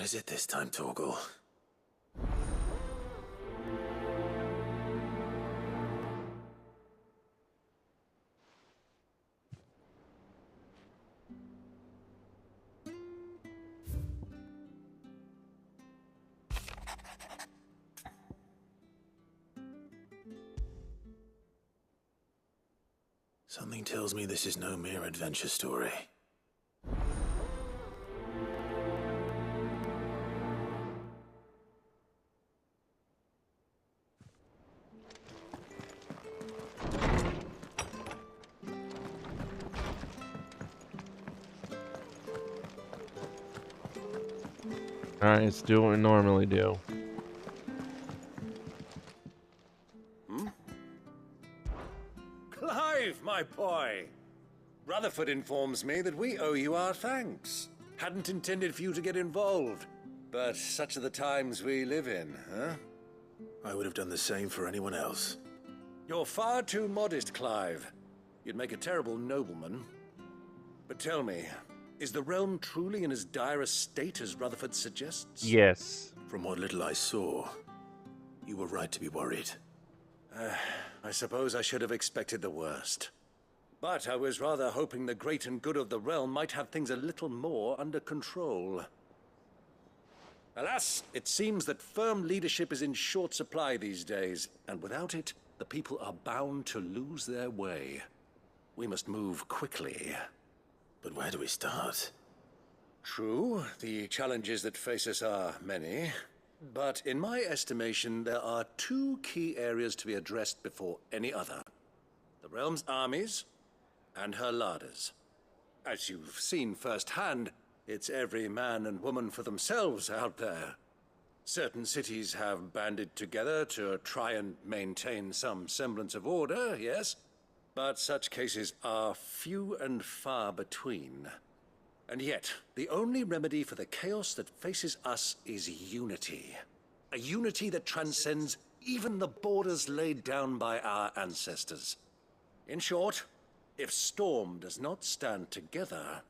is it this time, Torgal? Something tells me this is no mere adventure story. Alright, let's do what we normally do. Clive, my boy! Rutherford informs me that we owe you our thanks. Hadn't intended for you to get involved, but such are the times we live in, huh? I would have done the same for anyone else. You're far too modest, Clive. You'd make a terrible nobleman. But tell me, is the realm truly in as dire a state as Rutherford suggests? Yes. From what little I saw, you were right to be worried. I suppose I should have expected the worst. But I was rather hoping the great and good of the realm might have things a little more under control. Alas, it seems that firm leadership is in short supply these days, and without it, the people are bound to lose their way. We must move quickly. But where do we start? True, the challenges that face us are many. But in my estimation, there are two key areas to be addressed before any other. The realm's armies and her larders. As you've seen firsthand, it's every man and woman for themselves out there. Certain cities have banded together to try and maintain some semblance of order, yes, but such cases are few and far between. And yet, the only remedy for the chaos that faces us is unity. A unity that transcends even the borders laid down by our ancestors. In short, if Storm does not stand together,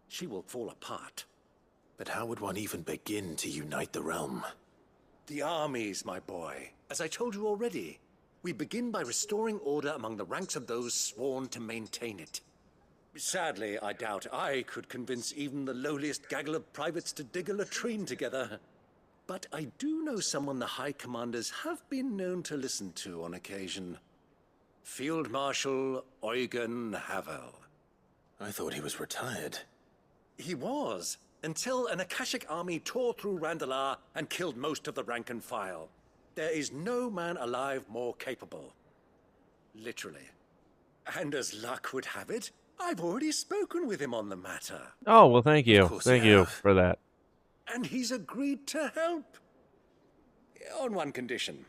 she will fall apart. But how would one even begin to unite the realm? The armies, my boy. As I told you already, we begin by restoring order among the ranks of those sworn to maintain it. Sadly, I doubt I could convince even the lowliest gaggle of privates to dig a latrine together. But I do know someone the High Commanders have been known to listen to on occasion. Field Marshal Eugen Havel. I thought he was retired. He was, until an Akashic army tore through Randalar and killed most of the rank and file. There is no man alive more capable. Literally. And as luck would have it, I've already spoken with him on the matter. Oh, well, thank you. course Thank you you have. for that. And he's agreed to help. On one condition.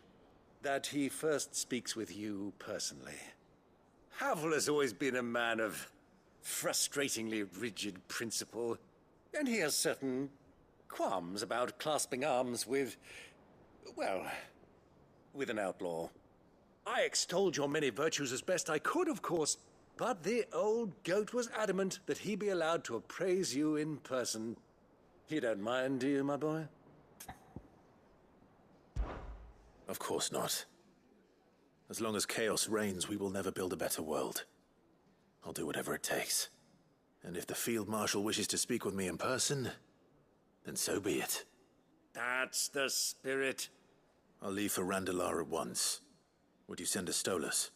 That he first speaks with you personally. Havel has always been a man of frustratingly rigid principle, and he has certain qualms about clasping arms with, well, with an outlaw. I extolled your many virtues as best I could, of course, but the old goat was adamant that he be allowed to appraise you in person. You don't mind, do you, my boy? Of course not. As long as chaos reigns, we will never build a better world. I'll do whatever it takes. And if the Field Marshal wishes to speak with me in person, then so be it. That's the spirit. I'll leave for Randalar at once. Would you send a Stolas?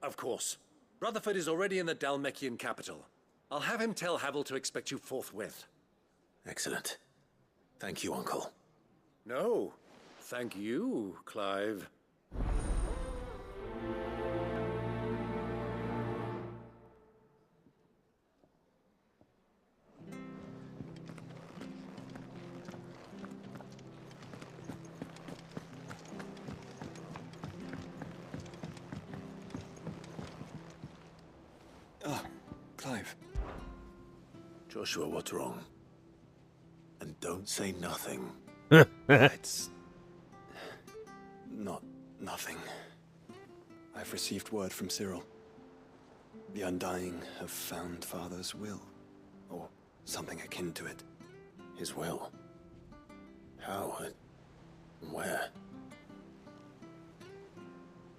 Of course. Rutherford is already in the Dalmekian capital. I'll have him tell Havel to expect you forthwith. Excellent. Thank you, Uncle. No, thank you, Clive. Clive. Joshua, what's wrong? And don't say nothing. It's not nothing. I've received word from Cyril. The Undying have found Father's will, or something akin to it. His will? How? And where?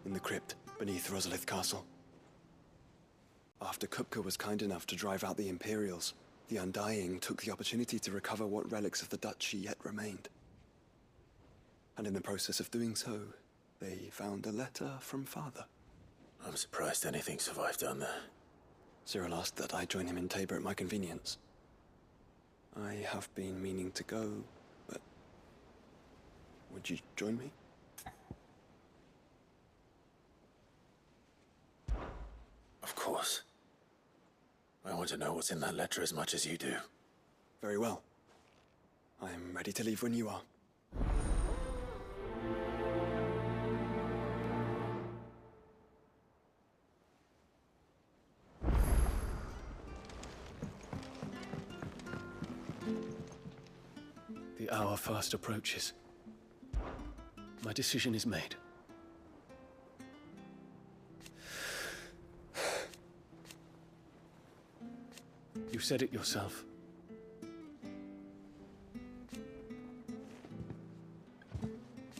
In the crypt beneath Rosalith Castle. After Kupka was kind enough to drive out the Imperials, the Undying took the opportunity to recover what relics of the Duchy yet remained. And in the process of doing so, they found a letter from Father. I'm surprised anything survived down there. Cyril asked that I join him in Tabor at my convenience. I have been meaning to go, but would you join me? Of course. I want to know what's in that letter as much as you do. Very well. I'm ready to leave when you are. The hour fast approaches. My decision is made. You said it yourself.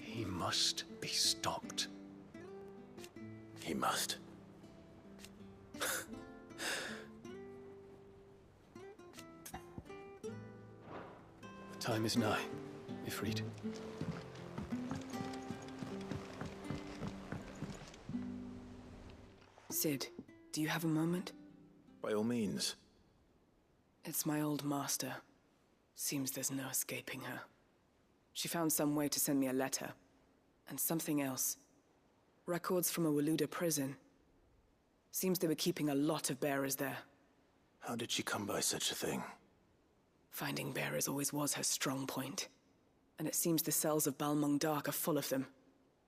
He must be stopped. He must. The time is nigh, Ifrit. Sid, do you have a moment? By all means. It's my old master. Seems there's no escaping her. She found some way to send me a letter. And something else. Records from a Waluda prison. Seems they were keeping a lot of bearers there. How did she come by such a thing? Finding bearers always was her strong point. And it seems the cells of Balmung Dark are full of them.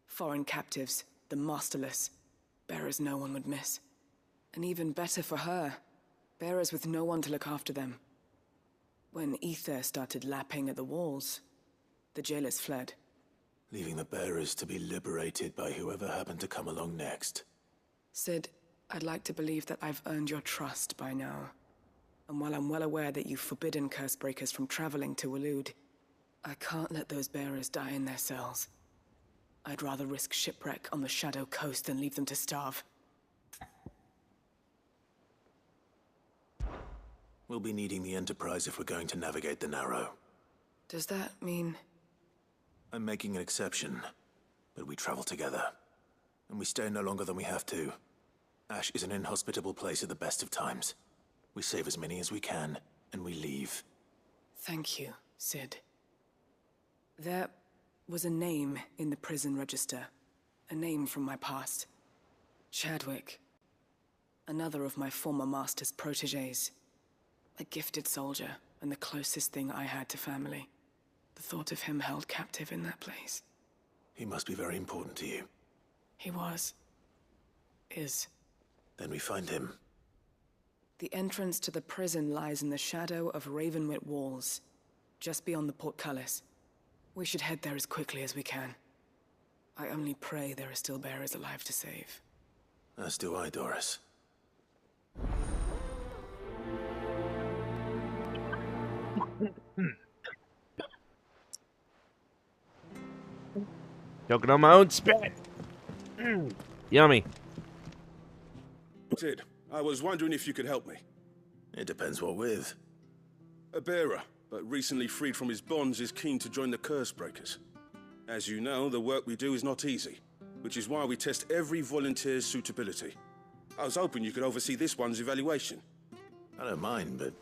Foreign captives, the masterless. Bearers no one would miss. And even better for her. Bearers with no one to look after them. When ether started lapping at the walls, the jailers fled. Leaving the bearers to be liberated by whoever happened to come along next. Sid, I'd like to believe that I've earned your trust by now. And while I'm well aware that you've forbidden Cursebreakers from traveling to Waloed, I can't let those bearers die in their cells. I'd rather risk shipwreck on the Shadow Coast than leave them to starve. We'll be needing the Enterprise if we're going to navigate the Narrow. Does that mean... I'm making an exception, but we travel together. And we stay no longer than we have to. Ash is an inhospitable place at the best of times. We save as many as we can, and we leave. Thank you, Sid. There was a name in the prison register. A name from my past. Chadwick. Another of my former master's protégés. A gifted soldier, and the closest thing I had to family. The thought of him held captive in that place. He must be very important to you. He was. Is. Then we find him. The entrance to the prison lies in the shadow of Ravenwit Walls, just beyond the portcullis. We should head there as quickly as we can. I only pray there are still bearers alive to save. As do I, Doris. Choking on my own spit. Yummy. Sid, I was wondering if you could help me. It depends what with. A bearer, but recently freed from his bonds, is keen to join the Cursebreakers. As you know, the work we do is not easy, which is why we test every volunteer's suitability. I was hoping you could oversee this one's evaluation. I don't mind, but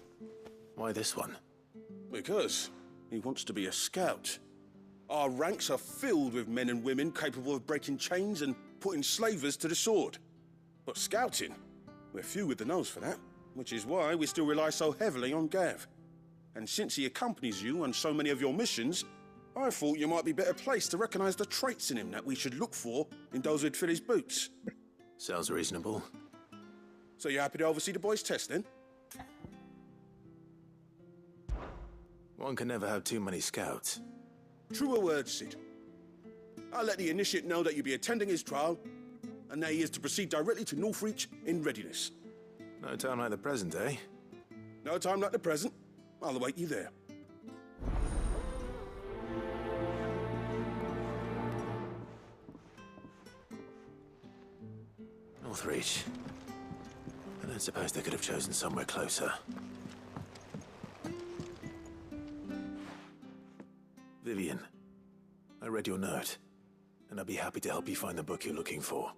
why this one? Because he wants to be a scout. Our ranks are filled with men and women capable of breaking chains and putting slavers to the sword. But scouting, we're few with the nose for that, which is why we still rely so heavily on Gav. And since he accompanies you on so many of your missions, I thought you might be better placed to recognize the traits in him that we should look for in those who'd fill his boots. Sounds reasonable. So you're happy to oversee the boys' test, then? One can never have too many scouts. Truer words, Sid. I'll let the initiate know that you'll be attending his trial, and that he is to proceed directly to Northreach in readiness. No time like the present, eh? No time like the present. I'll await you there. Northreach. I don't suppose they could have chosen somewhere closer. Vivian, I read your note, and I'd be happy to help you find the book you're looking for.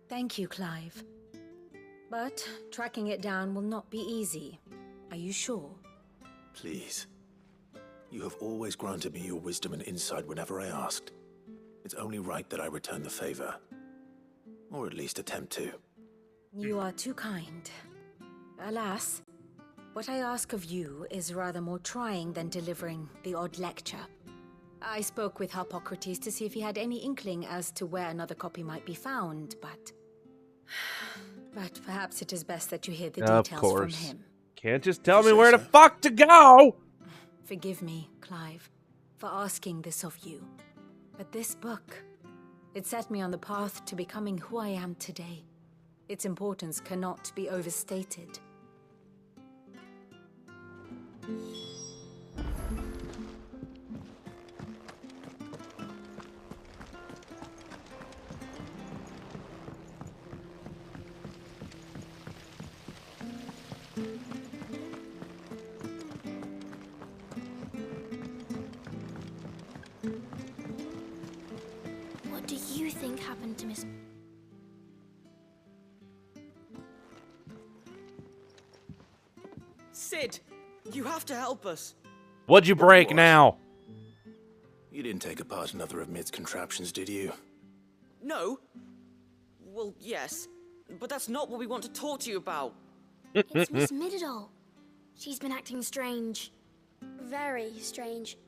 Thank you, Clive. But tracking it down will not be easy. Are you sure? Please. You have always granted me your wisdom and insight whenever I asked. It's only right that I return the favor. Or at least attempt to. You are too kind. Alas, what I ask of you is rather more trying than delivering the odd lecture. I spoke with Harpocrates to see if he had any inkling as to where another copy might be found, but perhaps it is best that you hear the details from him. Can't just tell me where the fuck to go! Forgive me, Clive, for asking this of you. But this book, it set me on the path to becoming who I am today. Its importance cannot be overstated. What do you think happened to Miss... Sid, you have to help us. What'd you break now? You didn't take apart another of Mid's contraptions, did you? No. Well, yes, but that's not what we want to talk to you about. It's Miss Mididol. She's been acting strange. Very strange.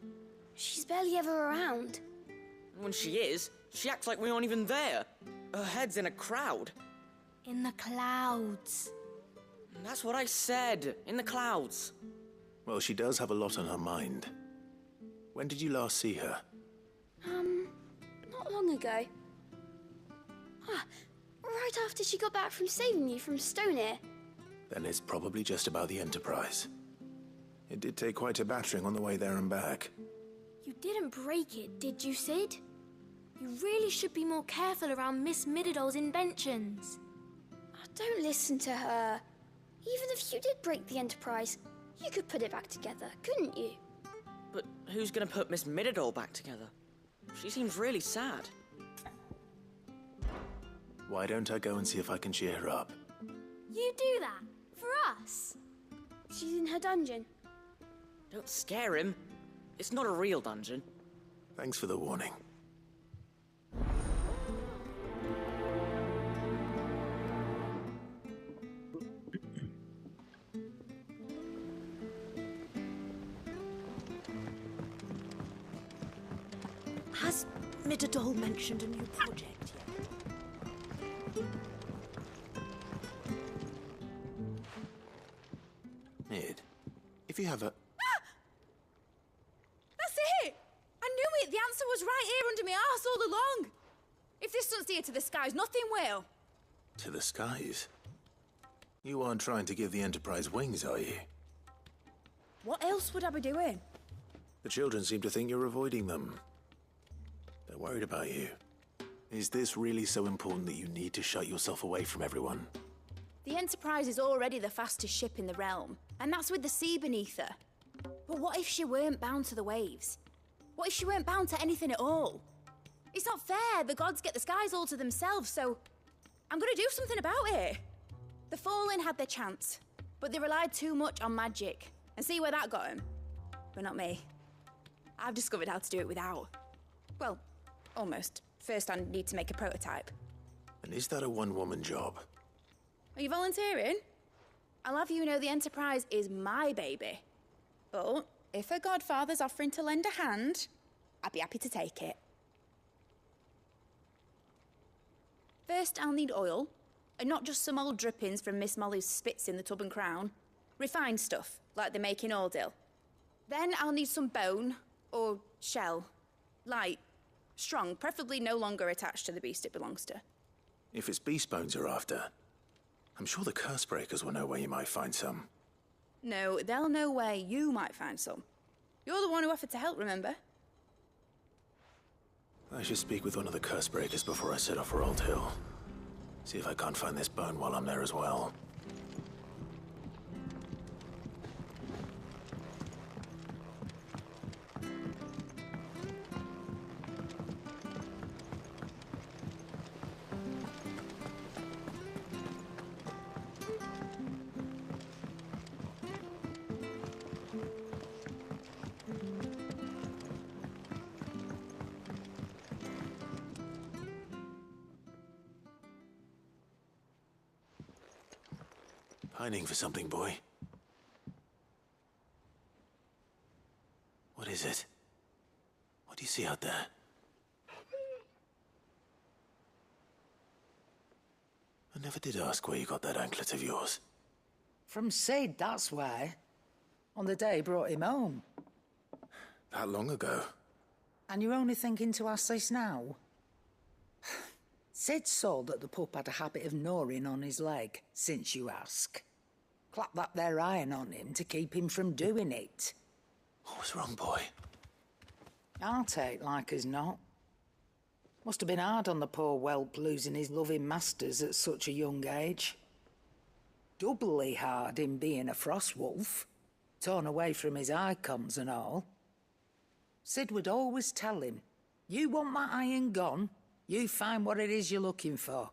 She's barely ever around. When she is, she acts like we aren't even there. Her head's in a crowd. In the clouds. That's what I said. In the clouds. Well, she does have a lot on her mind. When did you last see her? Not long ago. Right after she got back from saving you from Stoneir. Then it's probably just about the Enterprise. It did take quite a battering on the way there and back. You didn't break it, did you, Sid? You really should be more careful around Miss Mididol's inventions. Don't listen to her. Even if you did break the Enterprise, you could put it back together, couldn't you? But who's gonna put Miss Mididol back together? She seems really sad. Why don't I go and see if I can cheer her up? You do that? For us? She's in her dungeon. Don't scare him. It's not a real dungeon. Thanks for the warning. Has Mididol mentioned a new project yet? Mid, if you have a... That's it! I knew it! The answer was right here under my arse all along! If this doesn't steer to the skies, nothing will! To the skies? You aren't trying to give the Enterprise wings, are you? What else would I be doing? The children seem to think you're avoiding them. They're worried about you. Is this really so important that you need to shut yourself away from everyone? The Enterprise is already the fastest ship in the realm, and that's with the sea beneath her. But what if she weren't bound to the waves? What if she weren't bound to anything at all? It's not fair. The gods get the skies all to themselves, so I'm gonna do something about it. The Fallen had their chance, but they relied too much on magic. And see where that got them? But not me. I've discovered how to do it without. Well, almost. First, I need to make a prototype. And is that a one-woman job? Are you volunteering? I'll have you know the Enterprise is my baby. But if a godfather's offering to lend a hand, I'd be happy to take it. First, I'll need oil, and not just some old drippings from Miss Molly's spits in the Tub and Crown. Refined stuff, like they make in Ordil. Then I'll need some bone, or shell. Light, strong, preferably no longer attached to the beast it belongs to. If it's beast bones you're after, I'm sure the curse breakers will know where you might find some. No, they'll know where you might find some. You're the one who offered to help, remember? I should speak with one of the curse breakers before I set off for Old Hill. See if I can't find this bone while I'm there as well. Pining for something, boy. What is it? What do you see out there? I never did ask where you got that anklet of yours. From Sid, that's why. On the day he brought him home. That long ago? And you're only thinking to ask this now? Sid saw that the pup had a habit of gnawing on his leg, since you ask. Clap that there iron on him to keep him from doing it. What was wrong, boy? I'll take like as not. Must have been hard on the poor whelp losing his loving masters at such a young age. Doubly hard in being a frost wolf, torn away from his icons and all. Sid would always tell him, you want that iron gone, you find what it is you're looking for.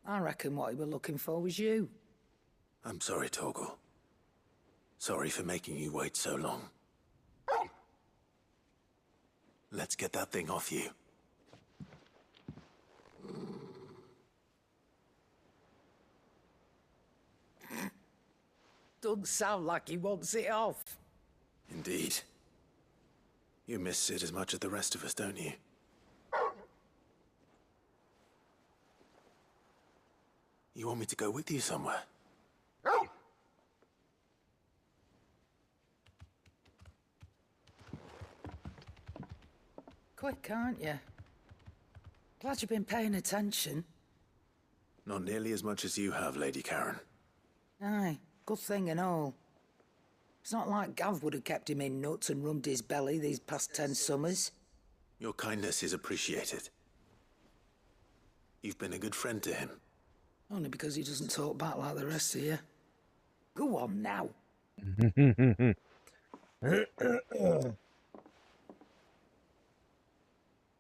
I reckon what he were looking for was you. I'm sorry, Torgal. Sorry for making you wait so long. Let's get that thing off you. Doesn't sound like he wants it off. Indeed. You miss Sid as much as the rest of us, don't you? You want me to go with you somewhere? Quick, aren't you? Glad you've been paying attention. Not nearly as much as you have, Lady Karen. Aye, good thing and all. It's not like Gav would have kept him in nuts and rubbed his belly these past 10 summers. Your kindness is appreciated. You've been a good friend to him. Only because he doesn't talk back like the rest of you. Go on now.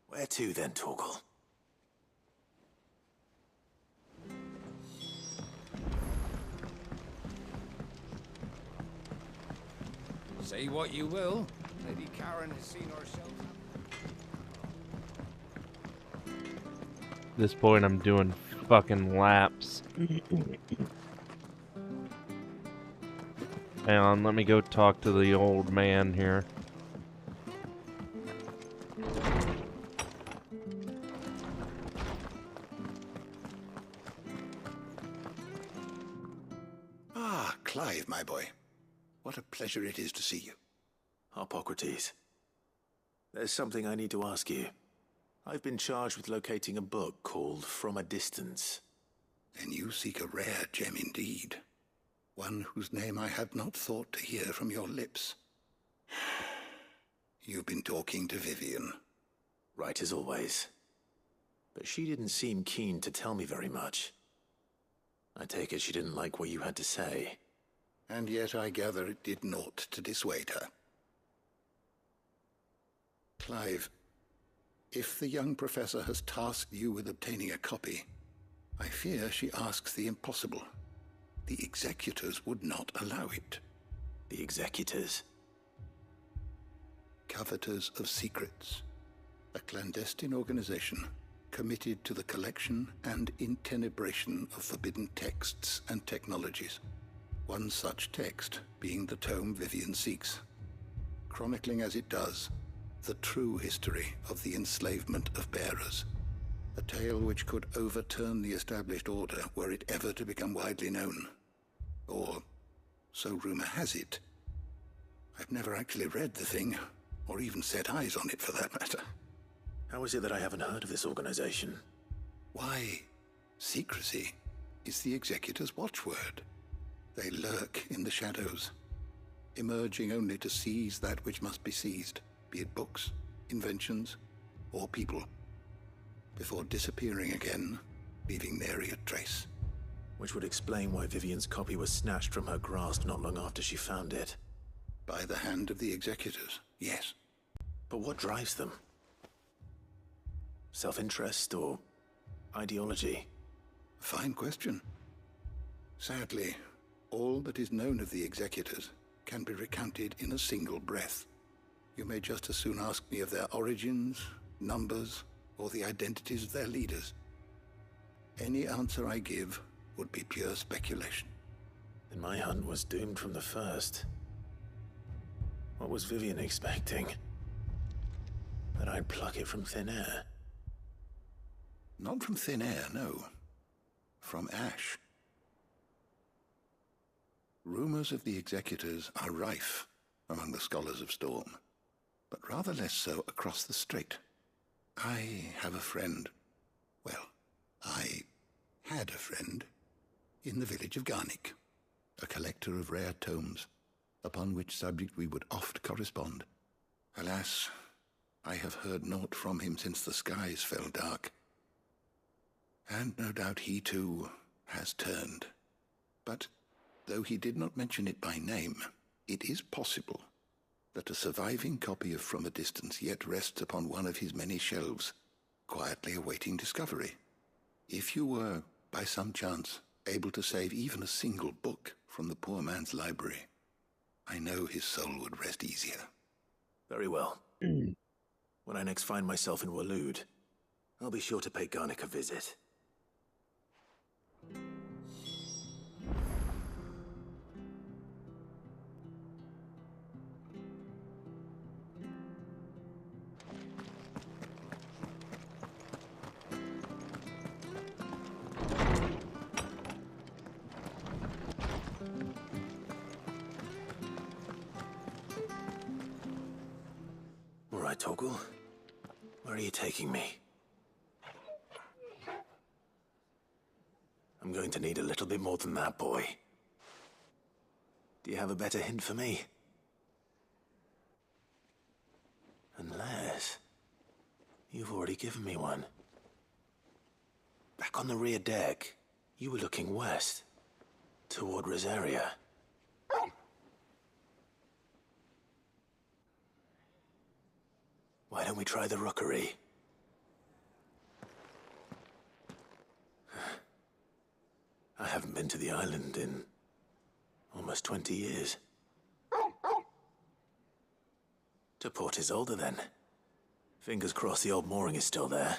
Where to then, Torgal? Say what you will, Lady Karen has seen herself. At this point, I'm doing fucking laps. Hang on, let me go talk to the old man here. Ah, Clive, my boy. What a pleasure it is to see you. Hippocrates. There's something I need to ask you. I've been charged with locating a book called From a Distance. Then you seek a rare gem indeed. One whose name I had not thought to hear from your lips. You've been talking to Vivian. Right as always. But she didn't seem keen to tell me very much. I take it she didn't like what you had to say. And yet I gather it did naught to dissuade her. Clive, if the young professor has tasked you with obtaining a copy, I fear she asks the impossible. The executors would not allow it. The executors? Coveters of Secrets. A clandestine organization committed to the collection and intenebration of forbidden texts and technologies. One such text being the tome Vivian seeks, chronicling as it does the true history of the enslavement of bearers. A tale which could overturn the established order were it ever to become widely known. Or, so rumor has it. I've never actually read the thing, or even set eyes on it for that matter. How is it that I haven't heard of this organization? Why, secrecy is the executor's watchword. They lurk in the shadows, emerging only to seize that which must be seized, be it books, inventions, or people, before disappearing again leaving nary a trace. Which would explain why Vivian's copy was snatched from her grasp not long after she found it. By the hand of the executors, yes. But what drives them? Self-interest or ideology? Fine question. Sadly, all that is known of the executors can be recounted in a single breath. You may just as soon ask me of their origins, numbers, or the identities of their leaders. Any answer I give would be pure speculation. Then my hunt was doomed from the first. What was Vivian expecting? That I'd pluck it from thin air? Not from thin air, no. From ash. Rumors of the executors are rife among the scholars of Storm, but rather less so across the strait. I have a friend. Well, I had a friend in the village of Garnick, a collector of rare tomes, upon which subject we would oft correspond. Alas, I have heard naught from him since the skies fell dark. And no doubt he too has turned. But though he did not mention it by name, it is possible that a surviving copy of From a Distance yet rests upon one of his many shelves, quietly awaiting discovery. If you were, by some chance, able to save even a single book from the poor man's library, I know his soul would rest easier. Very well. When I next find myself in Waloed, I'll be sure to pay Garnick a visit. All right, Torgal. Where are you taking me? I'm going to need a little bit more than that, boy. Do you have a better hint for me? Unless you've already given me one. Back on the rear deck, you were looking west, toward Rosaria. Why don't we try the rookery? I haven't been to the island in almost 20 years. To Port Isolde, then. Fingers crossed the old mooring is still there.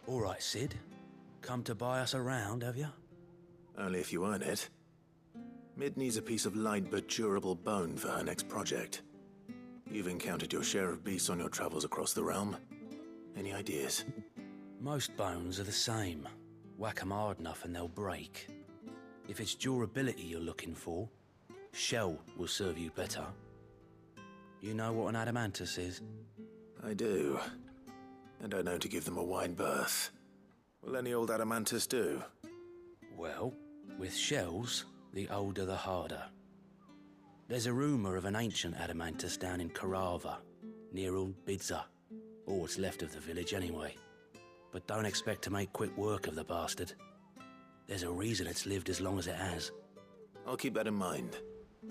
All right, Sid. Come to buy us around, have you? Only if you earn it. Mid needs a piece of light but durable bone for her next project. You've encountered your share of beasts on your travels across the realm. Any ideas? Most bones are the same. Whack 'em hard enough and they'll break. If it's durability you're looking for, shell will serve you better. You know what an adamantus is? I do. And I know to give them a wide berth. Will any old adamantus do? Well, with shells, the older the harder. There's a rumour of an ancient adamantus down in Karava, near Old Bidza, or what's left of the village anyway. But don't expect to make quick work of the bastard. There's a reason it's lived as long as it has. I'll keep that in mind.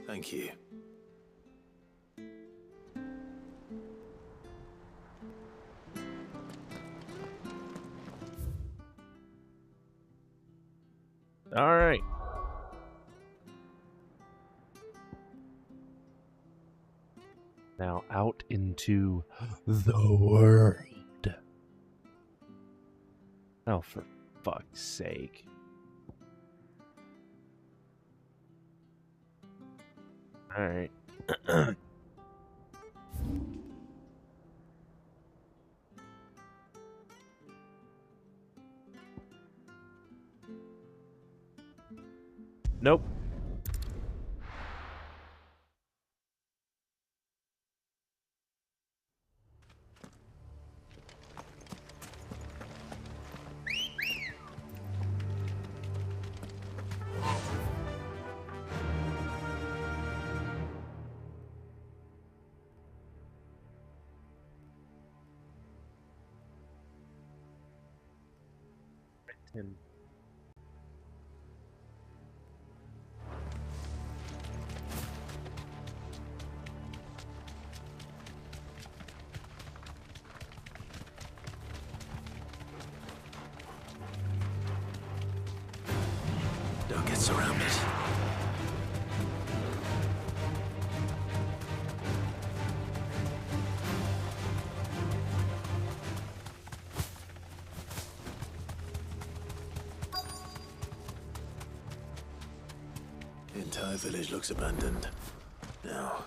Thank you. All right. Now out into the world. Oh, for fuck's sake. All right. Nope. Him. Don't get surrounded. The entire village looks abandoned. Now,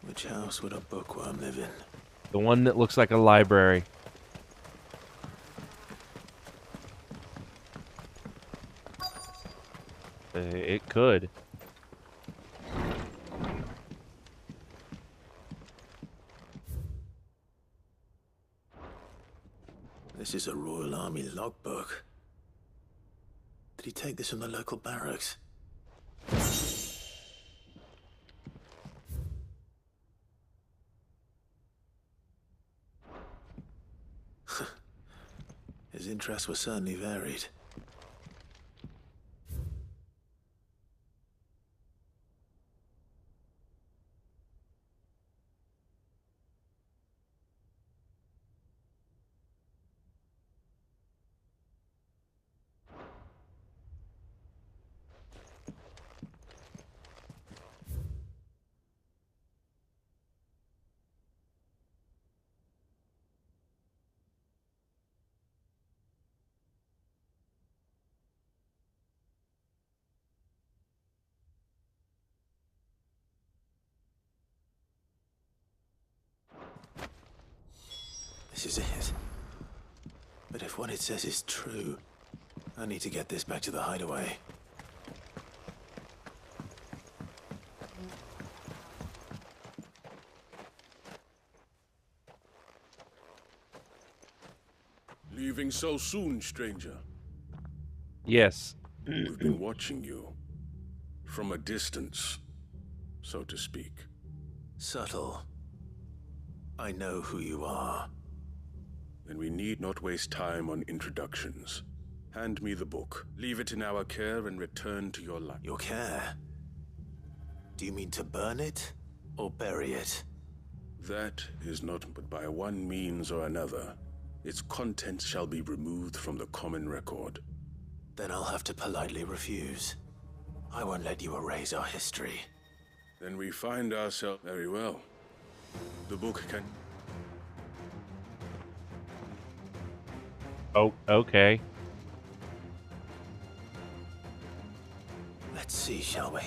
which house would a bookworm live in? The one that looks like a library. It could. This is a Royal Army logbook. Did he take this from the local barracks? His interests were certainly varied. This is it. But if what it says is true, I need to get this back to the hideaway. Leaving so soon, stranger? Yes. We've been watching you. From a distance, so to speak. Subtle. I know who you are. Then we need not waste time on introductions. Hand me the book. Leave it in our care and return to your life. Your care? Do you mean to burn it or bury it? That is not but by one means or another. Its contents shall be removed from the common record. Then I'll have to politely refuse. I won't let you erase our history. Then we find ourselves very well. The book can... Oh, okay. Let's see, shall we?